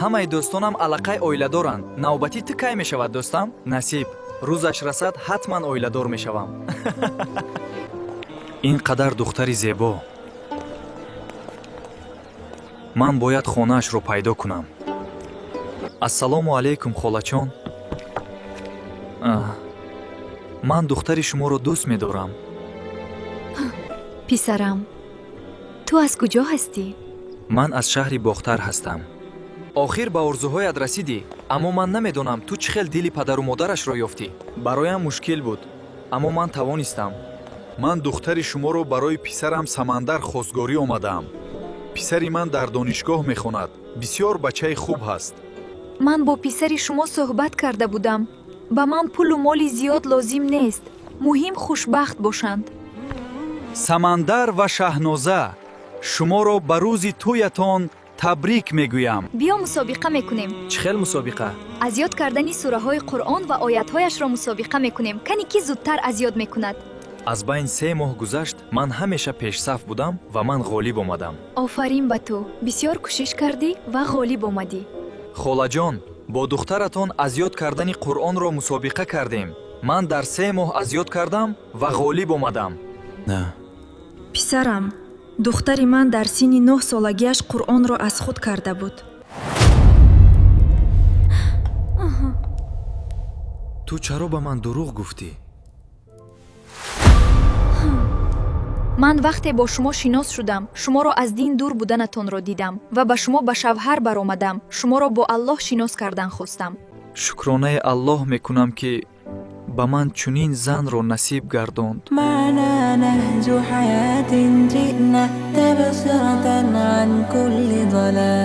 ҳамаи дӯстонам аллақай оиладоранд. Навбати ту кай мешавад дӯстам? Насиб, рӯзаш расад, ҳатман оиладор мешавам. ин қадар духтари зебо. ман бояд хонаашро пайдо кунам. ассалому алайкум холачон. ман духтари шуморо дӯст медорам. писарам, ту аз куҷо ҳастӣ? ман аз шаҳри бохтар ҳастам. охир ба орзуҳоят расидӣ, аммо ман намедонам ту чӣ хел дили падару модарашро ёфтӣ. бароям мушкил буд, аммо ман тавонистам. ман духтари шуморо барои писарам Самандар хостгорӣ омадаам. писари ман дар донишгоҳ мехонад. бисёр бачаи хуб ҳаст. ман бо писари шумо суҳбат карда будам. ба ман пулу моли зиёд лозим нест. муҳим хушбахт бошанд. Самандар ва Шаҳноза, шуморо ба рӯзи тӯятон табрик мегӯям. биё мусобиқа мекунем. чӣ хел мусобиқа? аз ёд кардани сураҳои қуръон ва оятҳояшро мусобиқа мекунем. кане ки зудтар аз ёд мекунад. аз байн 3 моҳ гузашт, ман ҳамеша пешсаф будам ва ман ғолиб омадам. офарин ба ту. бисёр кӯшиш кардӣ ва ғолиб омадӣ. холаҷон, бо духтаратон аз ёд кардани қуръонро мусобиқа кардем. ман дар 3 моҳ аз ёд кардам ва ғолиб омадам. На. писарам, духтари ман дар синни 9 солагиаш қуръонро аз худ карда буд. ту чаро ба ман дурӯғ гуфтӣ? ман вақте бо шумо шинос шудам, шуморо аз дин дур буданатонро дидам ва ба шумо ба шавҳар баромадам. шуморо бо Аллоҳ шинос кардан хостам. шукронаи Аллоҳ мекунам, ки ба ман чунин занро насиб гардонд. معنا نهج حياة جئنا تبصرة عن كل ضلال.